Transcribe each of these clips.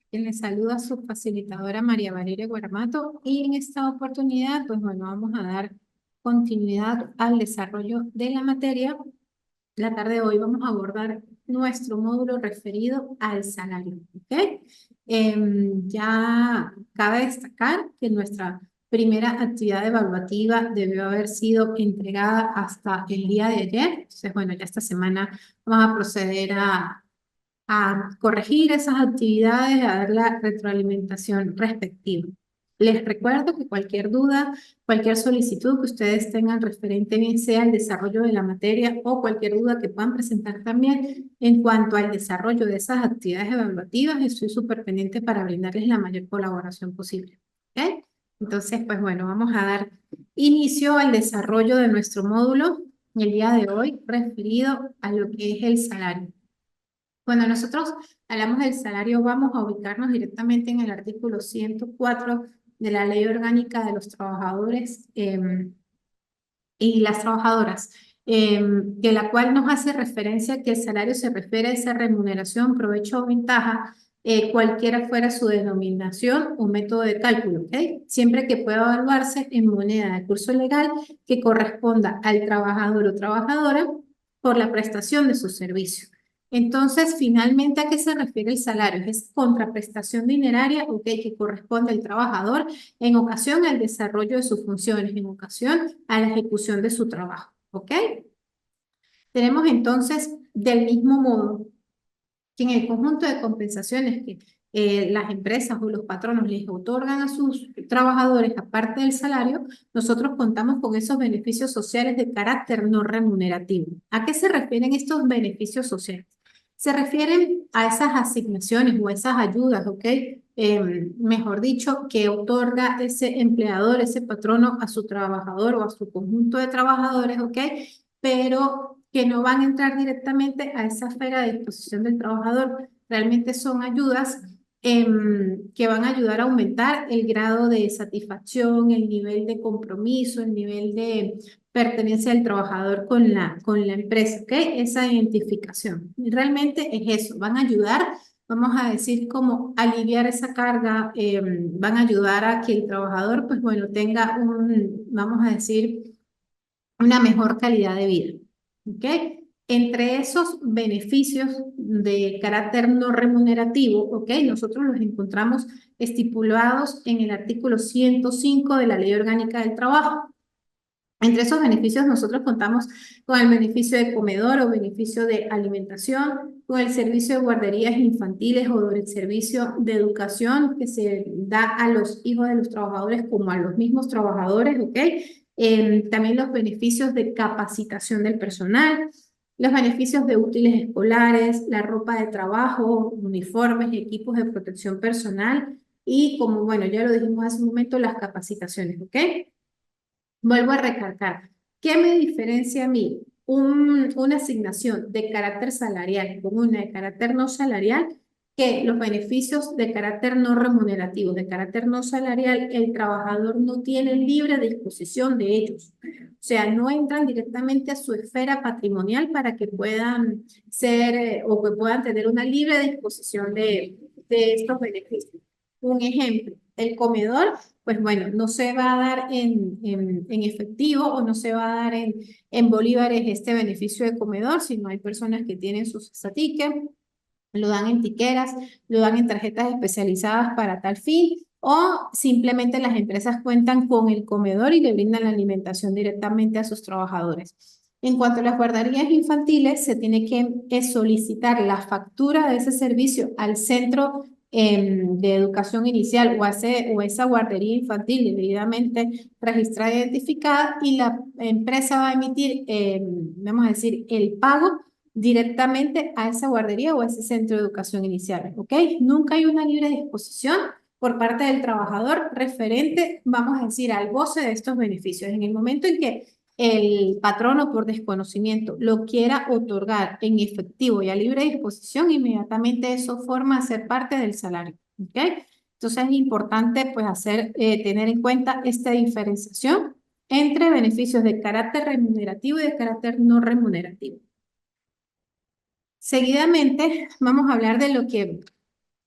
Quien les saluda su facilitadora María Valeria Guaramato y en esta oportunidad, pues bueno, vamos a dar continuidad al desarrollo de la materia. La tarde de hoy vamos a abordar nuestro módulo referido al salario, ¿ok? Ya cabe destacar que nuestra primera actividad evaluativa debió haber sido entregada hasta el día de ayer. Entonces, bueno, ya esta semana vamos a proceder a corregir esas actividades, a dar la retroalimentación respectiva. Les recuerdo que cualquier duda, cualquier solicitud que ustedes tengan referente bien sea al desarrollo de la materia o cualquier duda que puedan presentar también en cuanto al desarrollo de esas actividades evaluativas, estoy súper pendiente para brindarles la mayor colaboración posible. ¿Ok? Entonces, pues bueno, vamos a dar inicio al desarrollo de nuestro módulo el día de hoy referido a lo que es el salario. Cuando nosotros hablamos del salario, vamos a ubicarnos directamente en el artículo 104 de la Ley Orgánica de los Trabajadores y las Trabajadoras, de la cual nos hace referencia que el salario se refiere a esa remuneración, provecho o ventaja, cualquiera fuera su denominación o método de cálculo, ¿ok? Siempre que pueda evaluarse en moneda de curso legal que corresponda al trabajador o trabajadora por la prestación de su servicio. Entonces, finalmente, ¿a qué se refiere el salario? Es contraprestación dineraria, ¿ok? Que corresponde al trabajador en ocasión al desarrollo de sus funciones, en ocasión a la ejecución de su trabajo, ¿ok? Tenemos entonces, del mismo modo, que en el conjunto de compensaciones que las empresas o los patronos les otorgan a sus trabajadores, aparte del salario, nosotros contamos con esos beneficios sociales de carácter no remunerativo. ¿A qué se refieren estos beneficios sociales? Se refieren a esas asignaciones o esas ayudas, ¿ok? Mejor dicho, que otorga ese empleador, ese patrono a su trabajador o a su conjunto de trabajadores, ¿ok? Pero que no van a entrar directamente a esa esfera de disposición del trabajador. Realmente son ayudas que van a ayudar a aumentar el grado de satisfacción, el nivel de compromiso, el nivel de pertenencia del trabajador con la empresa, ¿ok? Esa identificación. Y realmente es eso, van a ayudar, vamos a decir, como aliviar esa carga, van a ayudar a que el trabajador, pues bueno, tenga vamos a decir, una mejor calidad de vida. ¿Ok? Entre esos beneficios de carácter no remunerativo, ¿ok? Nosotros los encontramos estipulados en el artículo 105 de la Ley Orgánica del Trabajo. Entre esos beneficios nosotros contamos con el beneficio de comedor o beneficio de alimentación, con el servicio de guarderías infantiles o el servicio de educación que se da a los hijos de los trabajadores como a los mismos trabajadores, ¿ok? También los beneficios de capacitación del personal, los beneficios de útiles escolares, la ropa de trabajo, uniformes, equipos de protección personal y como, bueno, ya lo dijimos hace un momento, las capacitaciones, ¿ok? Vuelvo a recalcar, ¿qué me diferencia a mí una asignación de carácter salarial con una de carácter no salarial? Que los beneficios de carácter no remunerativo, de carácter no salarial, el trabajador no tiene libre disposición de ellos. O sea, no entran directamente a su esfera patrimonial para que puedan ser o que puedan tener una libre disposición de estos beneficios. Un ejemplo, el comedor pues bueno, no se va a dar en efectivo o no se va a dar en bolívares este beneficio de comedor, sino hay personas que tienen sus tickets, lo dan en tiqueras, lo dan en tarjetas especializadas para tal fin, o simplemente las empresas cuentan con el comedor y le brindan la alimentación directamente a sus trabajadores. En cuanto a las guarderías infantiles, se tiene que solicitar la factura de ese servicio al centro de educación inicial o esa guardería infantil debidamente registrada e identificada y la empresa va a emitir, vamos a decir, el pago directamente a esa guardería o a ese centro de educación inicial, ¿ok? Nunca hay una libre disposición por parte del trabajador referente, vamos a decir, al goce de estos beneficios. En el momento en que el patrono por desconocimiento lo quiera otorgar en efectivo y a libre disposición, inmediatamente eso forma a ser parte del salario, ¿ok? Entonces es importante pues tener en cuenta esta diferenciación entre beneficios de carácter remunerativo y de carácter no remunerativo. Seguidamente vamos a hablar de lo que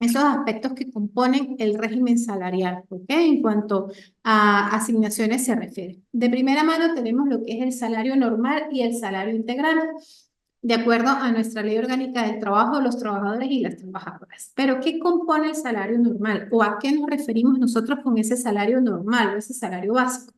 esos aspectos que componen el régimen salarial, ¿ok? En cuanto a asignaciones se refiere. De primera mano tenemos lo que es el salario normal y el salario integral, de acuerdo a nuestra Ley Orgánica del Trabajo, los trabajadores y las trabajadoras. Pero, ¿qué compone el salario normal? ¿O a qué nos referimos nosotros con ese salario normal o ese salario básico?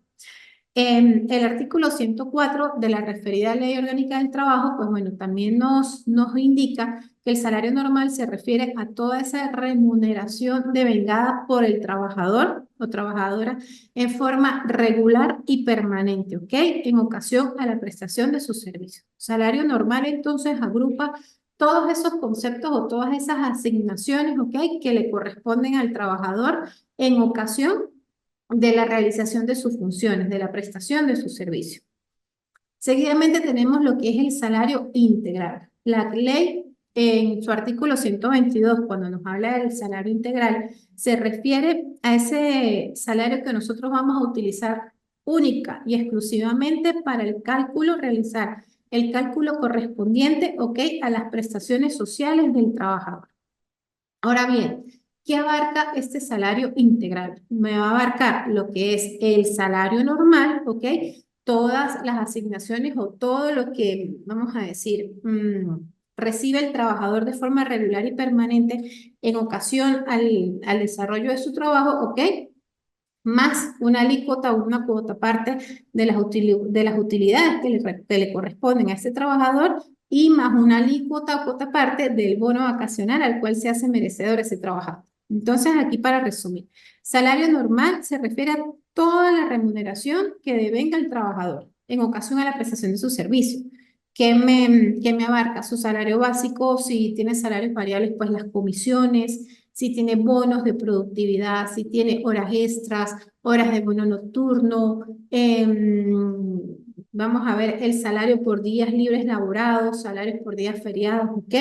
El artículo 104 de la referida Ley Orgánica del Trabajo, pues bueno, también nos indica que el salario normal se refiere a toda esa remuneración devengada por el trabajador o trabajadora en forma regular y permanente, ¿ok? En ocasión a la prestación de sus servicios. Salario normal entonces agrupa todos esos conceptos o todas esas asignaciones, ¿ok? Que le corresponden al trabajador en ocasión de la realización de sus funciones, de la prestación de su servicio. Seguidamente tenemos lo que es el salario integral. La ley en su artículo 122, cuando nos habla del salario integral, se refiere a ese salario que nosotros vamos a utilizar única y exclusivamente para el cálculo, realizar el cálculo correspondiente, ¿ok? A las prestaciones sociales del trabajador. Ahora bien, ¿qué abarca este salario integral? Me va a abarcar lo que es el salario normal, ¿ok? Todas las asignaciones o todo lo que, vamos a decir, recibe el trabajador de forma regular y permanente en ocasión al desarrollo de su trabajo, ¿ok? Más una alícuota o una cuota parte de las utilidades que le corresponden a ese trabajador y más una alícuota o cuota parte del bono vacacional al cual se hace merecedor ese trabajador. Entonces, aquí para resumir, salario normal se refiere a toda la remuneración que devenga el trabajador en ocasión a la prestación de su servicio. ¿Qué me abarca? Su salario básico, si tiene salarios variables, pues las comisiones, si tiene bonos de productividad, si tiene horas extras, horas de bono nocturno, vamos a ver el salario por días libres laborados, salarios por días feriados, ¿ok?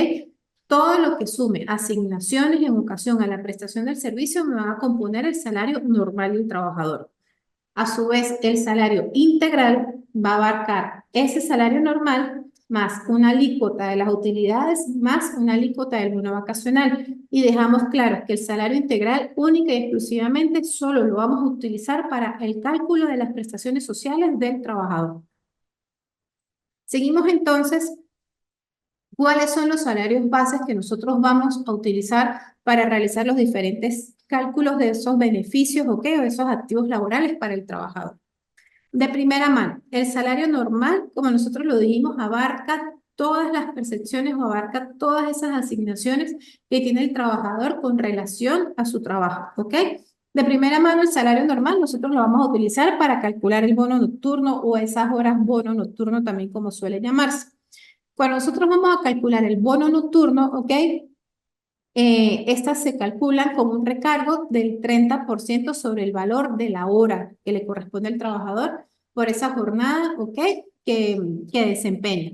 Todo lo que sume asignaciones en ocasión a la prestación del servicio me va a componer el salario normal del trabajador. A su vez, el salario integral va a abarcar ese salario normal más una alícuota de las utilidades más una alícuota del bono vacacional. Y dejamos claro que el salario integral única y exclusivamente solo lo vamos a utilizar para el cálculo de las prestaciones sociales del trabajador. Seguimos entonces. ¿Cuáles son los salarios bases que nosotros vamos a utilizar para realizar los diferentes cálculos de esos beneficios, ¿ok? O esos activos laborales para el trabajador? De primera mano, el salario normal, como nosotros lo dijimos, abarca todas las percepciones o abarca todas esas asignaciones que tiene el trabajador con relación a su trabajo, ¿ok? De primera mano, el salario normal nosotros lo vamos a utilizar para calcular el bono nocturno o esas horas bono nocturno también como suele llamarse. Cuando nosotros vamos a calcular el bono nocturno, ¿ok? Estas se calculan con un recargo del 30% sobre el valor de la hora que le corresponde al trabajador por esa jornada, ¿ok? Que desempeña.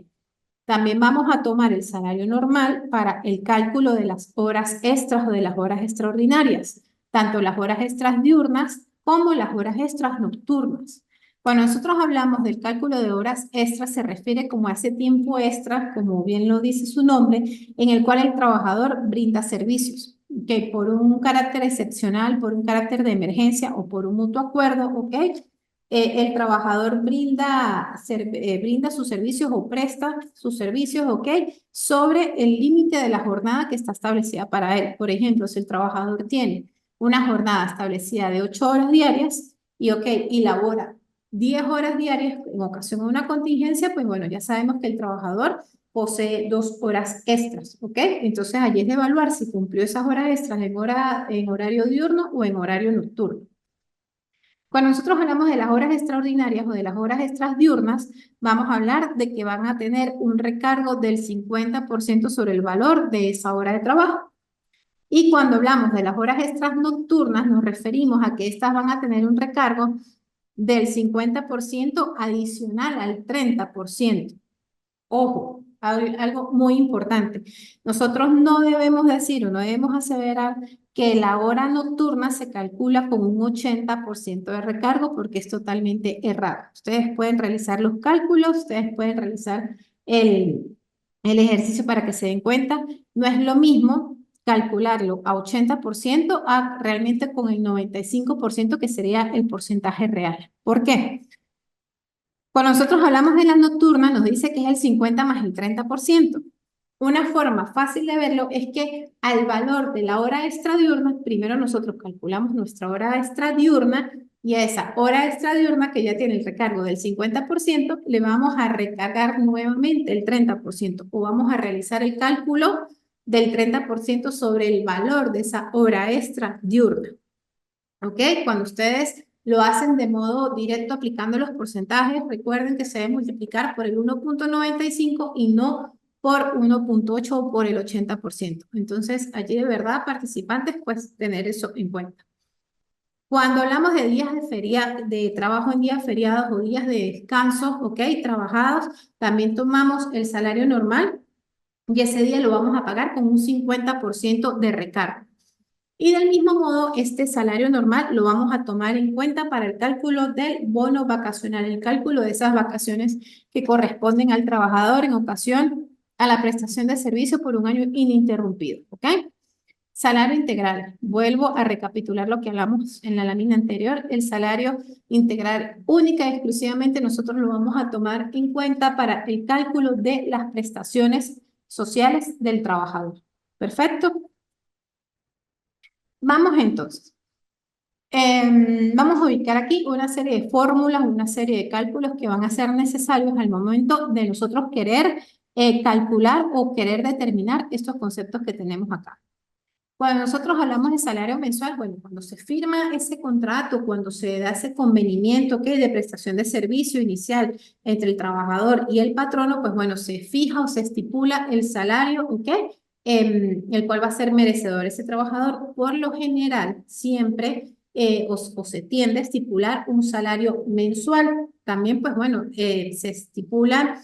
También vamos a tomar el salario normal para el cálculo de las horas extras o de las horas extraordinarias, tanto las horas extras diurnas como las horas extras nocturnas. Cuando nosotros hablamos del cálculo de horas extras, se refiere como a ese tiempo extra, como bien lo dice su nombre, en el cual el trabajador brinda servicios, que por un carácter excepcional, por un carácter de emergencia o por un mutuo acuerdo, ¿ok? El trabajador brinda sus servicios o presta sus servicios, ¿ok? Sobre el límite de la jornada que está establecida para él. Por ejemplo, si el trabajador tiene una jornada establecida de 8 horas diarias y labora 10 horas diarias en ocasión de una contingencia, pues bueno, ya sabemos que el trabajador posee 2 horas extras, ¿ok? Entonces allí es de evaluar si cumplió esas horas extras en horario diurno o en horario nocturno. Cuando nosotros hablamos de las horas extraordinarias o de las horas extras diurnas, vamos a hablar de que van a tener un recargo del 50% sobre el valor de esa hora de trabajo. Y cuando hablamos de las horas extras nocturnas, nos referimos a que estas van a tener un recargo del 50% adicional al 30%. Ojo, algo muy importante. Nosotros no debemos decir o no debemos aseverar que la hora nocturna se calcula con un 80% de recargo porque es totalmente errado. Ustedes pueden realizar los cálculos, ustedes pueden realizar el ejercicio para que se den cuenta. No es lo mismo calcularlo a 80% a realmente con el 95% que sería el porcentaje real. ¿Por qué? Cuando nosotros hablamos de la nocturna, nos dice que es el 50 más el 30%. Una forma fácil de verlo es que al valor de la hora extra diurna, primero nosotros calculamos nuestra hora extra diurna y a esa hora extra diurna que ya tiene el recargo del 50%, le vamos a recargar nuevamente el 30% o vamos a realizar el cálculo del 30% sobre el valor de esa hora extra diurna. ¿Ok? Cuando ustedes lo hacen de modo directo aplicando los porcentajes, recuerden que se debe multiplicar por el 1.95 y no por 1.8 o por el 80%. Entonces, allí de verdad, participantes, pues tener eso en cuenta. Cuando hablamos de días de trabajo en días feriados o días de descanso, ¿ok? Trabajados, también tomamos el salario normal y ese día lo vamos a pagar con un 50% de recargo. Y del mismo modo, este salario normal lo vamos a tomar en cuenta para el cálculo del bono vacacional, el cálculo de esas vacaciones que corresponden al trabajador en ocasión a la prestación de servicio por un año ininterrumpido, ¿ok? Salario integral. Vuelvo a recapitular lo que hablamos en la lámina anterior. El salario integral única y exclusivamente nosotros lo vamos a tomar en cuenta para el cálculo de las prestaciones sociales del trabajador. ¿Perfecto? Vamos entonces. Vamos a ubicar aquí una serie de fórmulas, una serie de cálculos que van a ser necesarios al momento de nosotros querer calcular o querer determinar estos conceptos que tenemos acá. Cuando nosotros hablamos de salario mensual, bueno, cuando se firma ese contrato, cuando se da ese convenimiento que de prestación de servicio inicial entre el trabajador y el patrono, pues bueno, se fija o se estipula el salario, ¿ok? El cual va a ser merecedor ese trabajador. Por lo general, siempre o se tiende a estipular un salario mensual. También, pues bueno, se estipulan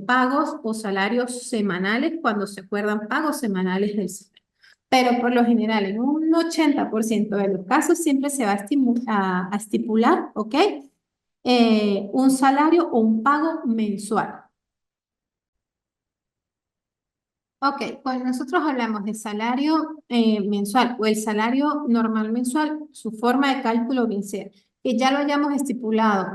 pagos o salarios semanales cuando se acuerdan pagos semanales del salario. Pero por lo general, en un 80% de los casos siempre se va a estipular, ¿ok? Un salario o un pago mensual. Ok, cuando nosotros hablamos de salario mensual o el salario normal mensual, su forma de cálculo bien sea que ya lo hayamos estipulado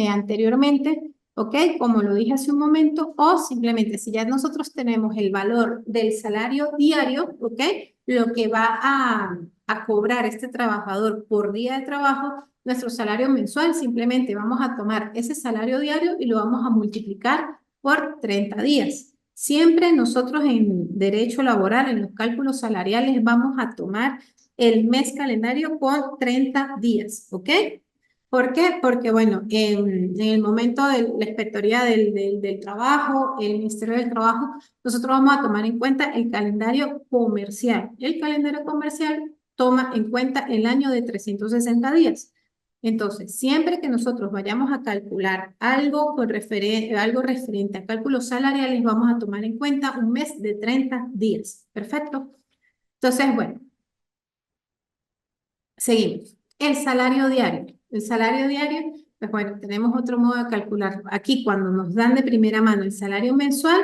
anteriormente, ok, como lo dije hace un momento, o simplemente si ya nosotros tenemos el valor del salario diario, ok, lo que va a cobrar este trabajador por día de trabajo, nuestro salario mensual, simplemente vamos a tomar ese salario diario y lo vamos a multiplicar por 30 días. Siempre nosotros en derecho laboral, en los cálculos salariales, vamos a tomar el mes calendario con 30 días, ¿ok? ¿Por qué? Porque, bueno, en el momento de la inspectoría del trabajo, el Ministerio del Trabajo, nosotros vamos a tomar en cuenta el calendario comercial. El calendario comercial toma en cuenta el año de 360 días. Entonces, siempre que nosotros vayamos a calcular algo referente a cálculos salariales, vamos a tomar en cuenta un mes de 30 días. ¿Perfecto? Entonces, bueno, seguimos. El salario diario. El salario diario, pues bueno, tenemos otro modo de calcular. Aquí, cuando nos dan de primera mano el salario mensual,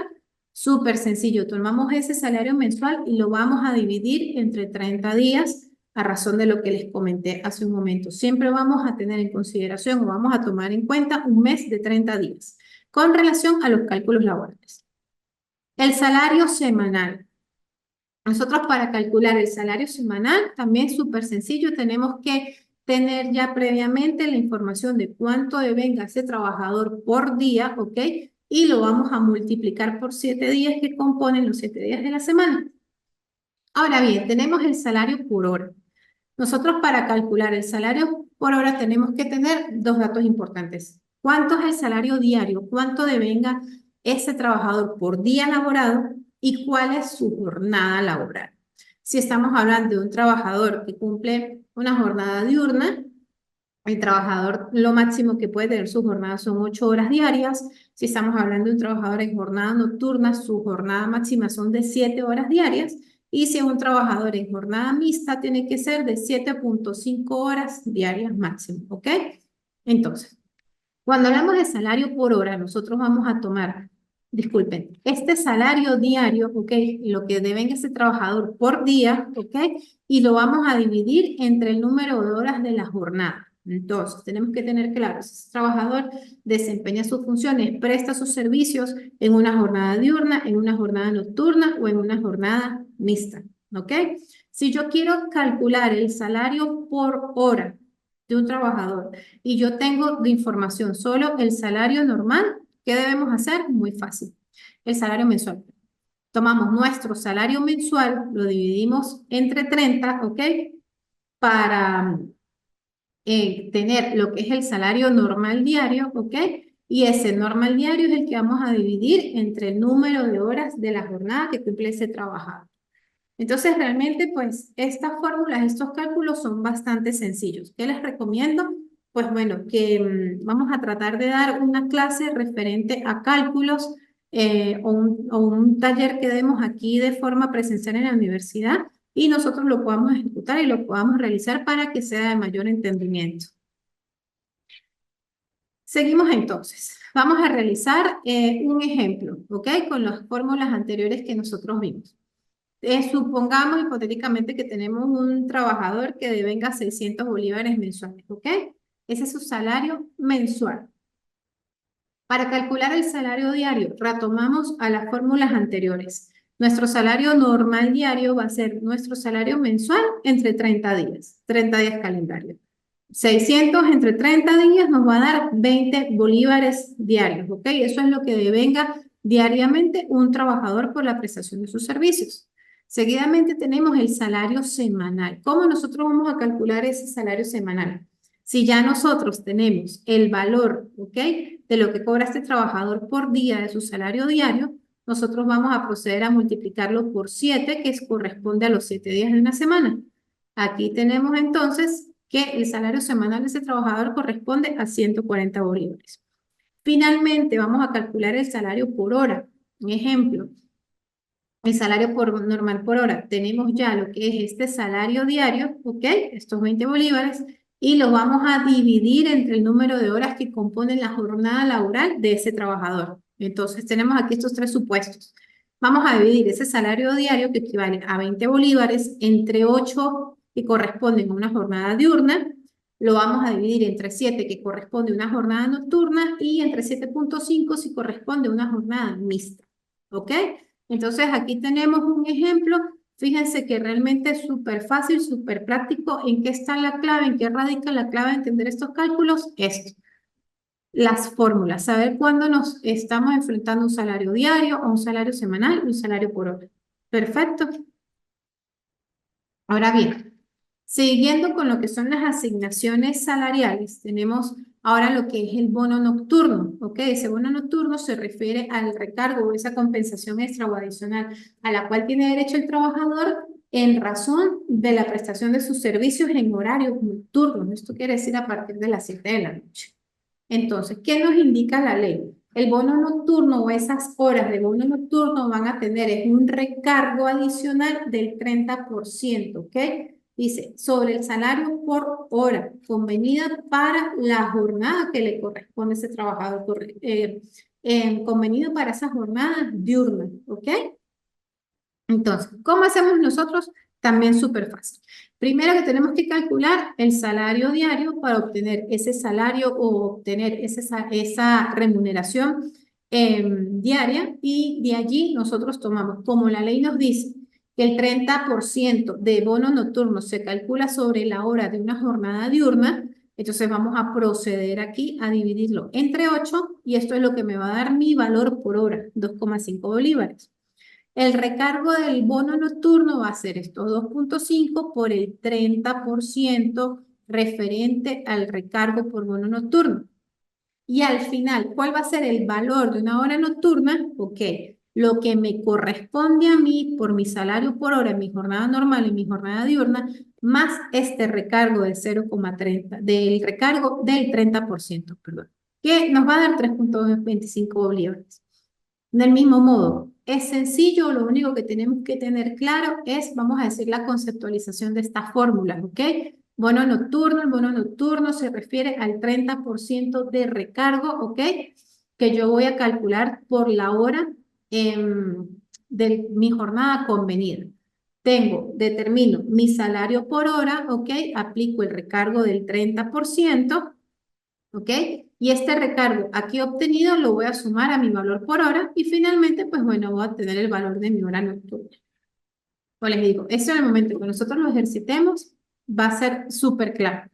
súper sencillo. Tomamos ese salario mensual y lo vamos a dividir entre 30 días a razón de lo que les comenté hace un momento. Siempre vamos a tener en consideración o vamos a tomar en cuenta un mes de 30 días con relación a los cálculos laborales. El salario semanal. Nosotros para calcular el salario semanal, también es súper sencillo, tenemos que tener ya previamente la información de cuánto devenga ese trabajador por día, ¿ok? Y lo vamos a multiplicar por 7 días que componen los 7 días de la semana. Ahora bien, tenemos el salario por hora. Nosotros para calcular el salario por hora tenemos que tener dos datos importantes. ¿Cuánto es el salario diario? ¿Cuánto devenga ese trabajador por día laborado? ¿Y cuál es su jornada laboral? Si estamos hablando de un trabajador que cumple una jornada diurna, el trabajador lo máximo que puede tener su jornada son 8 horas diarias. Si estamos hablando de un trabajador en jornada nocturna, su jornada máxima son de 7 horas diarias. Y si es un trabajador en jornada mixta, tiene que ser de 7.5 horas diarias máximo, ¿ok? Entonces, cuando hablamos de salario por hora, nosotros vamos a tomar disculpen, este salario diario, ¿ok? Lo que deben ese trabajador por día, ¿ok? Y lo vamos a dividir entre el número de horas de la jornada. Entonces, tenemos que tener claro, si ese trabajador desempeña sus funciones, presta sus servicios en una jornada diurna, en una jornada nocturna o en una jornada mixta, ¿ok? Si yo quiero calcular el salario por hora de un trabajador y yo tengo de información solo el salario normal, ¿qué debemos hacer? Muy fácil. El salario mensual. Tomamos nuestro salario mensual, lo dividimos entre 30, ¿ok? Para tener lo que es el salario normal diario, ¿ok? Y ese normal diario es el que vamos a dividir entre el número de horas de la jornada que cumple ese trabajador. Entonces, realmente, pues, estas fórmulas, estos cálculos son bastante sencillos. ¿Qué les recomiendo? Pues bueno, que vamos a tratar de dar una clase referente a cálculos o un taller que demos aquí de forma presencial en la universidad y nosotros lo podamos ejecutar y lo podamos realizar para que sea de mayor entendimiento. Seguimos entonces. Vamos a realizar un ejemplo, ¿ok? Con las fórmulas anteriores que nosotros vimos. Supongamos hipotéticamente que tenemos un trabajador que devenga 600 bolívares mensuales, ¿ok? Ese es su salario mensual. Para calcular el salario diario, retomamos a las fórmulas anteriores. Nuestro salario normal diario va a ser nuestro salario mensual entre 30 días calendario. 600 entre 30 días nos va a dar 20 bolívares diarios, ¿ok? Eso es lo que devenga diariamente un trabajador por la prestación de sus servicios. Seguidamente tenemos el salario semanal. ¿Cómo nosotros vamos a calcular ese salario semanal? Si ya nosotros tenemos el valor, ¿ok? De lo que cobra este trabajador por día de su salario diario, nosotros vamos a proceder a multiplicarlo por 7, que corresponde a los 7 días de una semana. Aquí tenemos entonces que el salario semanal de ese trabajador corresponde a 140 bolívares. Finalmente, vamos a calcular el salario por hora. Un ejemplo, el salario normal por hora. Tenemos ya lo que es este salario diario, ¿ok? Estos 20 bolívares, y lo vamos a dividir entre el número de horas que componen la jornada laboral de ese trabajador. Entonces, tenemos aquí estos tres supuestos. Vamos a dividir ese salario diario, que equivale a 20 bolívares, entre 8 que corresponden a una jornada diurna. Lo vamos a dividir entre 7, que corresponde a una jornada nocturna, y entre 7.5 si corresponde a una jornada mixta. ¿Ok? Entonces aquí tenemos un ejemplo. Fíjense que realmente es súper fácil, súper práctico. ¿En qué está la clave? ¿En qué radica la clave de entender estos cálculos? Esto. Las fórmulas. Saber cuándo nos estamos enfrentando a un salario diario, a un salario semanal, un salario por hora. Perfecto. Ahora bien, siguiendo con lo que son las asignaciones salariales, tenemos ahora lo que es el bono nocturno, ¿ok? Ese bono nocturno se refiere al recargo o esa compensación extra o adicional a la cual tiene derecho el trabajador en razón de la prestación de sus servicios en horarios nocturnos. Esto quiere decir a partir de las 7 de la noche. Entonces, ¿qué nos indica la ley? El bono nocturno o esas horas de bono nocturno van a tener un recargo adicional del 30%, ¿ok? Dice, sobre el salario por hora, convenida para la jornada que le corresponde a ese trabajador, convenido para esa jornada diurna, ¿ok? Entonces, ¿cómo hacemos nosotros? También súper fácil. Primero que tenemos que calcular el salario diario para obtener ese salario o obtener esa remuneración diaria, y de allí nosotros tomamos, como la ley nos dice, que el 30% de bono nocturno se calcula sobre la hora de una jornada diurna. Entonces vamos a proceder aquí a dividirlo entre 8 y esto es lo que me va a dar mi valor por hora, 2,5 bolívares. El recargo del bono nocturno va a ser estos 2.5 por el 30% referente al recargo por bono nocturno. Y al final, ¿cuál va a ser el valor de una hora nocturna? Ok, lo que me corresponde a mí por mi salario por hora en mi jornada normal y mi jornada diurna, más este recargo de 0,30, del recargo del 30%, perdón, que nos va a dar 3.25 bolívares. Del mismo modo, es sencillo, lo único que tenemos que tener claro es, vamos a decir, la conceptualización de estas fórmulas, ¿ok? Bono nocturno, el bono nocturno se refiere al 30% de recargo, ¿ok? que yo voy a calcular por la hora de mi jornada convenida. Determino mi salario por hora, ¿ok? Aplico el recargo del 30%, ¿ok? Y este recargo aquí obtenido lo voy a sumar a mi valor por hora y finalmente, pues bueno, voy a tener el valor de mi hora nocturna. Pues les digo, eso en el momento que nosotros lo ejercitemos va a ser súper claro.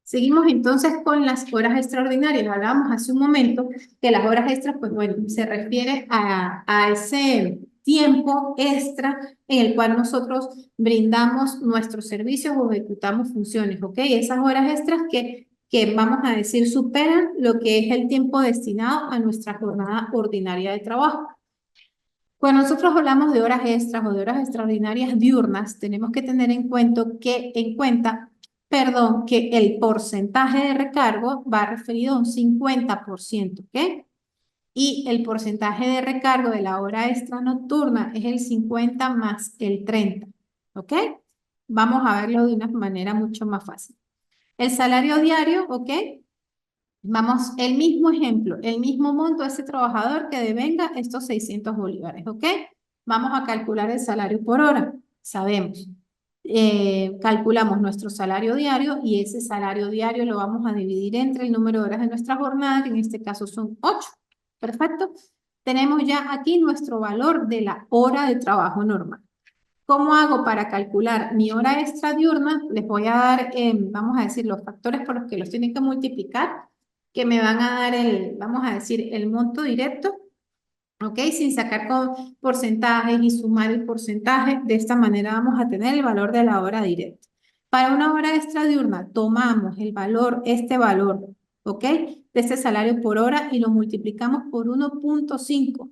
Seguimos entonces con las horas extraordinarias. Hablábamos hace un momento que las horas extras, pues bueno, se refiere a ese tiempo extra en el cual nosotros brindamos nuestros servicios o ejecutamos funciones, ¿ok? Esas horas extras que vamos a decir superan lo que es el tiempo destinado a nuestra jornada ordinaria de trabajo. Cuando nosotros hablamos de horas extras o de horas extraordinarias diurnas, tenemos que tener en cuenta, perdón, que el porcentaje de recargo va referido a un 50%, ¿ok? Y el porcentaje de recargo de la hora extra nocturna es el 50 más el 30, ¿ok? Vamos a verlo de una manera mucho más fácil. El salario diario, ¿ok? Vamos, el mismo ejemplo, el mismo monto a ese trabajador que devenga estos 600 bolívares, ¿ok? Vamos a calcular el salario por hora, sabemos. Calculamos nuestro salario diario y ese salario diario lo vamos a dividir entre el número de horas de nuestra jornada, que en este caso son 8. Perfecto. Tenemos ya aquí nuestro valor de la hora de trabajo normal. ¿Cómo hago para calcular mi hora extra diurna? Les voy a dar, vamos a decir, los factores por los que los tienen que multiplicar, que me van a dar vamos a decir, el monto directo, ¿ok? Sin sacar con porcentajes y sumar el porcentaje. De esta manera vamos a tener el valor de la hora directa. Para una hora extra diurna, tomamos el valor, este valor, ¿ok? De este salario por hora y lo multiplicamos por 1.5,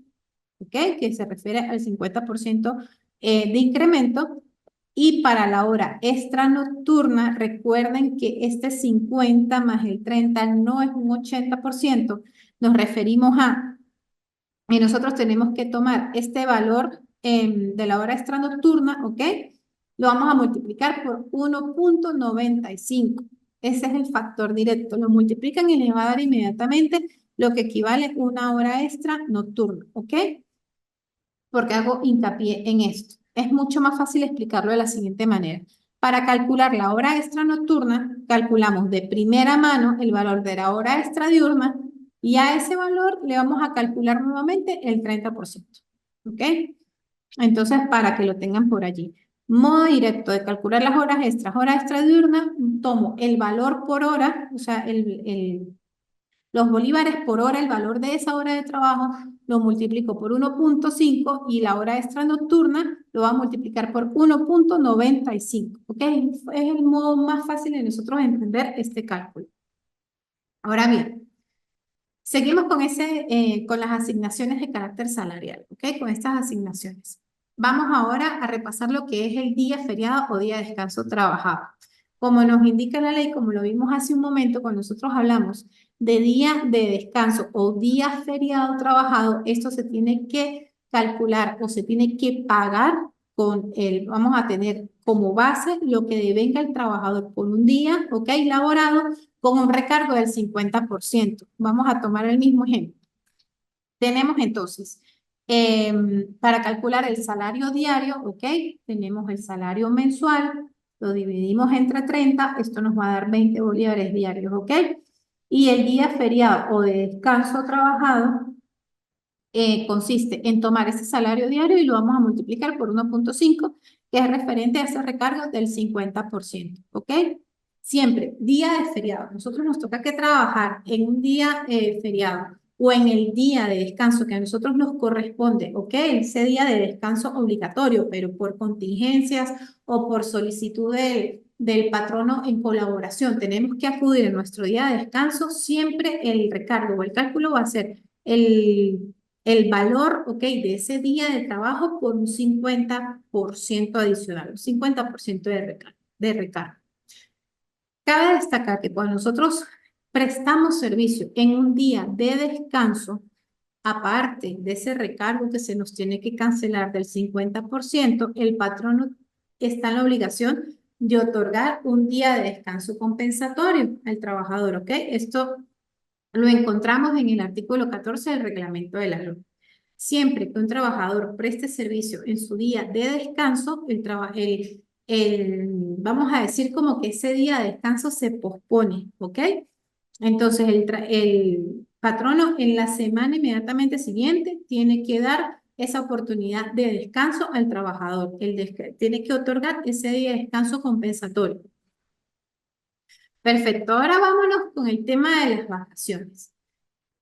¿ok? Que se refiere al 50% de incremento. Y para la hora extra nocturna, recuerden que este 50 más el 30 no es un 80%. Nos referimos a, y nosotros tenemos que tomar este valor de la hora extra nocturna, ¿ok? Lo vamos a multiplicar por 1.95. Ese es el factor directo. Lo multiplican y les va a dar inmediatamente lo que equivale a una hora extra nocturna, ¿ok? Porque hago hincapié en esto. Es mucho más fácil explicarlo de la siguiente manera. Para calcular la hora extra nocturna, calculamos de primera mano el valor de la hora extra diurna y a ese valor le vamos a calcular nuevamente el 30%. ¿Ok? Entonces, para que lo tengan por allí. Modo directo de calcular las horas extras, hora extra diurna, tomo el valor por hora, o sea, los bolívares por hora, el valor de esa hora de trabajo, lo multiplico por 1.5 y la hora extra nocturna lo va a multiplicar por 1.95. ¿Ok? Es el modo más fácil de nosotros entender este cálculo. Ahora bien, seguimos con las asignaciones de carácter salarial. ¿Ok? Con estas asignaciones. Vamos ahora a repasar lo que es el día feriado o día de descanso trabajado. Como nos indica la ley, como lo vimos hace un momento, cuando nosotros hablamos de día de descanso o día feriado trabajado, esto se tiene que calcular o se tiene que pagar vamos a tener como base lo que devenga el trabajador por un día, ¿ok? Laborado con un recargo del 50%. Vamos a tomar el mismo ejemplo. Tenemos entonces, para calcular el salario diario, ¿ok? Tenemos el salario mensual, lo dividimos entre 30, esto nos va a dar 20 bolívares diarios, ¿ok? Y el día feriado o de descanso trabajado consiste en tomar ese salario diario y lo vamos a multiplicar por 1.5, que es referente a ese recargo del 50%, ¿ok? Siempre, día de feriado. Nosotros nos toca que trabajar en un día feriado o en el día de descanso que a nosotros nos corresponde, ¿ok? Ese día de descanso obligatorio, pero por contingencias o por solicitud del patrono en colaboración, tenemos que acudir en nuestro día de descanso, siempre el recargo o el cálculo va a ser el valor, ¿ok? De ese día de trabajo por un 50% adicional, un 50% de recargo. Cabe destacar que cuando nosotros prestamos servicio en un día de descanso, aparte de ese recargo que se nos tiene que cancelar del 50%, el patrono está en la obligación de otorgar un día de descanso compensatorio al trabajador, ¿ok? Esto Lo encontramos en el artículo 14 del reglamento de la LOM. Siempre que un trabajador preste servicio en su día de descanso, vamos a decir como que ese día de descanso se pospone, ¿ok? Entonces el patrono en la semana inmediatamente siguiente tiene que dar esa oportunidad de descanso al trabajador. Tiene que otorgar ese día de descanso compensatorio. Perfecto, ahora vámonos con el tema de las vacaciones.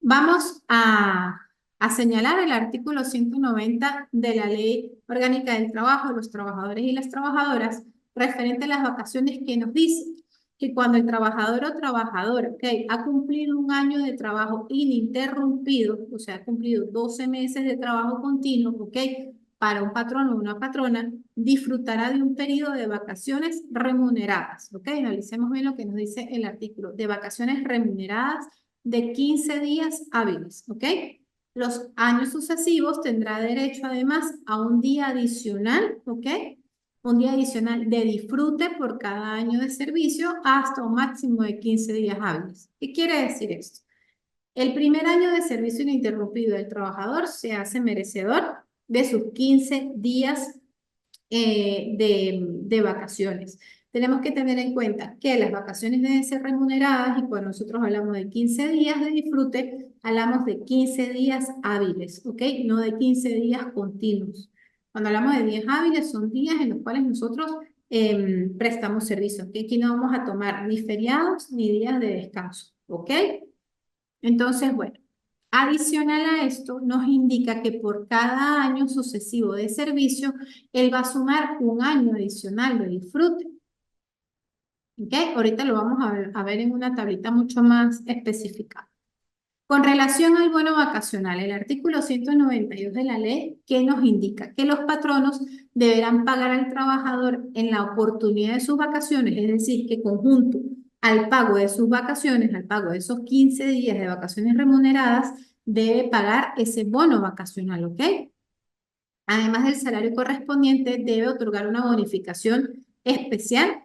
Vamos a señalar el artículo 190 de la Ley Orgánica del Trabajo de los Trabajadores y las Trabajadoras referente a las vacaciones, que nos dice que cuando el trabajador o trabajadora, ha cumplido un año de trabajo ininterrumpido, o sea, ha cumplido 12 meses de trabajo continuo, para un patrón o una patrona, disfrutará de un periodo de vacaciones remuneradas, Analicemos bien lo que nos dice el artículo, de vacaciones remuneradas de 15 días hábiles, Los años sucesivos tendrá derecho además a un día adicional, Un día adicional de disfrute por cada año de servicio hasta un máximo de 15 días hábiles. ¿Qué quiere decir esto? El primer año de servicio ininterrumpido del trabajador se hace merecedor de sus 15 días de vacaciones. Tenemos que tener en cuenta que las vacaciones deben ser remuneradas, y cuando nosotros hablamos de 15 días de disfrute, hablamos de 15 días hábiles, No de 15 días continuos. Cuando hablamos de días hábiles, son días en los cuales nosotros prestamos servicio, Aquí no vamos a tomar ni feriados ni días de descanso, Entonces, bueno, adicional a esto, nos indica que por cada año sucesivo de servicio, él va a sumar un año adicional de disfrute. Ahorita lo vamos a ver en una tablita mucho más específica. Con relación al bono vacacional, el artículo 192 de la ley, ¿qué nos indica? Que los patronos deberán pagar al trabajador en la oportunidad de sus vacaciones, es decir, que conjunto al pago de sus vacaciones, al pago de esos 15 días de vacaciones remuneradas, debe pagar ese bono vacacional, Además del salario correspondiente, debe otorgar una bonificación especial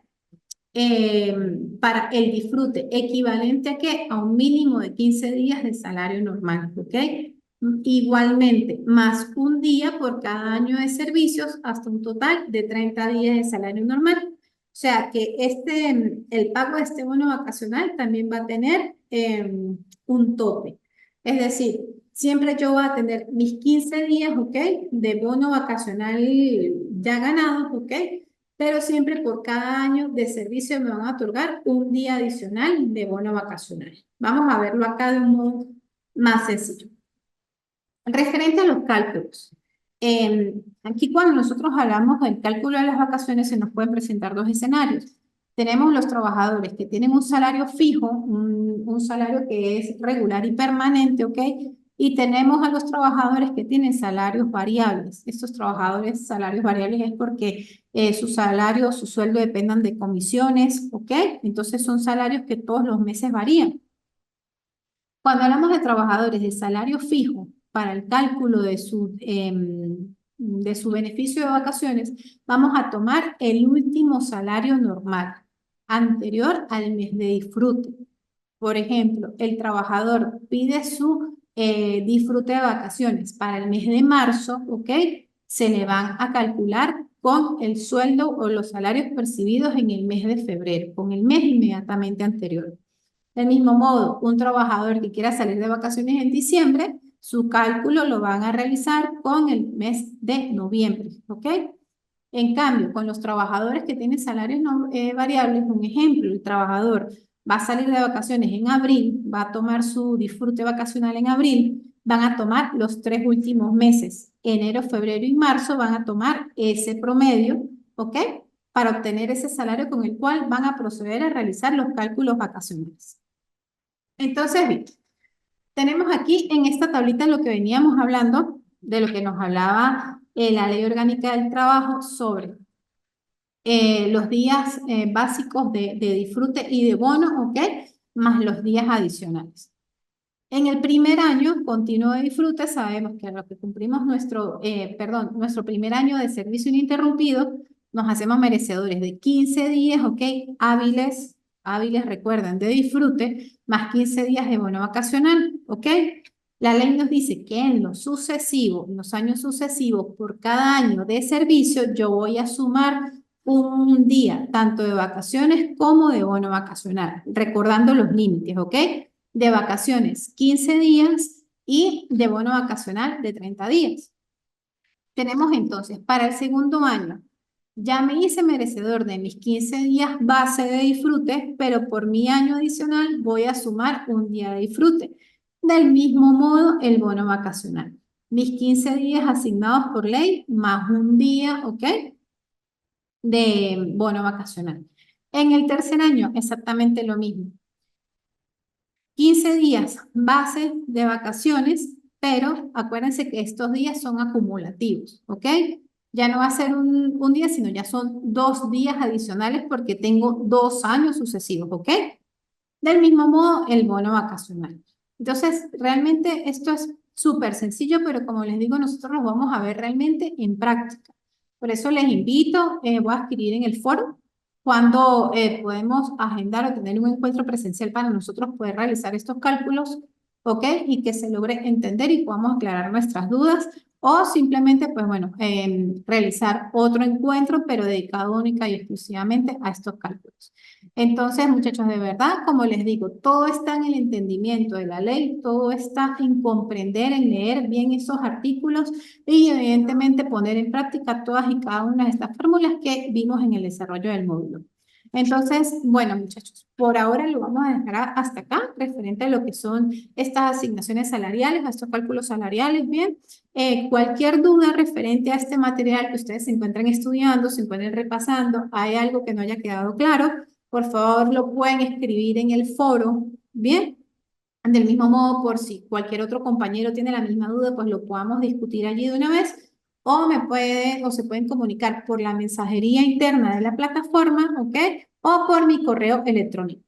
eh, para el disfrute, equivalente a qué? A un mínimo de 15 días de salario normal, Igualmente, más un día por cada año de servicios, hasta un total de 30 días de salario normal. O sea que el pago de este bono vacacional también va a tener un tope. Es decir, siempre yo voy a tener mis 15 días, de bono vacacional ya ganados, Pero siempre por cada año de servicio me van a otorgar un día adicional de bono vacacional. Vamos a verlo acá de un modo más sencillo. Referente a los cálculos. Aquí cuando nosotros hablamos del cálculo de las vacaciones, se nos pueden presentar dos escenarios. Tenemos los trabajadores que tienen un salario fijo, un salario que es regular y permanente, Y tenemos a los trabajadores que tienen salarios variables. Estos trabajadores, salarios variables, es porque su salario, su sueldo dependan de comisiones, Entonces son salarios que todos los meses varían. Cuando hablamos de trabajadores de salario fijo para el cálculo de su beneficio de vacaciones, vamos a tomar el último salario normal, anterior al mes de disfrute. Por ejemplo, el trabajador pide su disfrute de vacaciones para el mes de marzo, Se le van a calcular con el sueldo o los salarios percibidos en el mes de febrero, con el mes inmediatamente anterior. Del mismo modo, un trabajador que quiera salir de vacaciones en diciembre, su cálculo lo van a realizar con el mes de noviembre, En cambio, con los trabajadores que tienen salarios variables, un ejemplo, el trabajador va a salir de vacaciones en abril, va a tomar su disfrute vacacional en abril, van a tomar los 3 últimos meses, enero, febrero y marzo, van a tomar ese promedio, Para obtener ese salario con el cual van a proceder a realizar los cálculos vacacionales. Entonces, bien, tenemos aquí en esta tablita lo que veníamos hablando, de lo que nos hablaba la Ley Orgánica del Trabajo sobre los días básicos de disfrute y de bono, Más los días adicionales. En el primer año continuo de disfrute, sabemos que a lo que cumplimos nuestro primer año de servicio ininterrumpido, nos hacemos merecedores de 15 días, hábiles hábiles, recuerden, de disfrute, más 15 días de bono vacacional, ¿ok? La ley nos dice que en lo sucesivo, en los años sucesivos, por cada año de servicio, yo voy a sumar un día, tanto de vacaciones como de bono vacacional, recordando los límites, ¿ok? De vacaciones, 15 días y de bono vacacional de 30 días. Tenemos entonces para el segundo año, ya me hice merecedor de mis 15 días base de disfrute, pero por mi año adicional voy a sumar un día de disfrute. Del mismo modo, el bono vacacional. Mis 15 días asignados por ley más un día, ¿ok? De bono vacacional. En el tercer año, exactamente lo mismo. 15 días base de vacaciones, pero acuérdense que estos días son acumulativos, ¿ok? Ya no va a ser un día, sino ya son 2 días adicionales porque tengo 2 años sucesivos, ¿ok? Del mismo modo, el bono vacacional. Entonces, realmente esto es súper sencillo, pero como les digo, nosotros lo vamos a ver realmente en práctica. Por eso les invito, voy a escribir en el foro cuando podemos agendar o tener un encuentro presencial para nosotros poder realizar estos cálculos, ¿ok? Y que se logre entender y podamos aclarar nuestras dudas o simplemente, pues bueno, realizar otro encuentro, pero dedicado única y exclusivamente a estos cálculos. Entonces, muchachos, de verdad, como les digo, todo está en el entendimiento de la ley, todo está en comprender, en leer bien esos artículos y evidentemente poner en práctica todas y cada una de estas fórmulas que vimos en el desarrollo del módulo. Entonces, bueno, muchachos, por ahora lo vamos a dejar hasta acá, referente a lo que son estas asignaciones salariales, a estos cálculos salariales, bien. Cualquier duda referente a este material que ustedes se encuentren estudiando, se encuentren repasando, hay algo que no haya quedado claro, por favor lo pueden escribir en el foro, bien. Del mismo modo, por si cualquier otro compañero tiene la misma duda, pues lo podamos discutir allí de una vez, o se pueden comunicar por la mensajería interna de la plataforma, ¿ok? O por mi correo electrónico.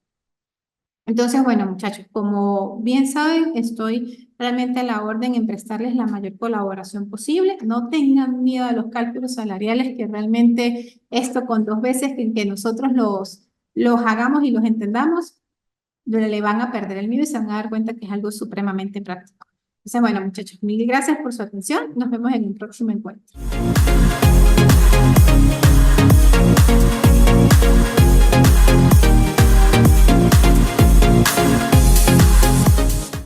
Entonces, bueno, muchachos, como bien saben, estoy realmente a la orden en prestarles la mayor colaboración posible. No tengan miedo a los cálculos salariales, que realmente esto con 2 veces que nosotros los hagamos y los entendamos, le van a perder el miedo y se van a dar cuenta que es algo supremamente práctico. Entonces, bueno, muchachos, mil gracias por su atención. Nos vemos en un próximo encuentro.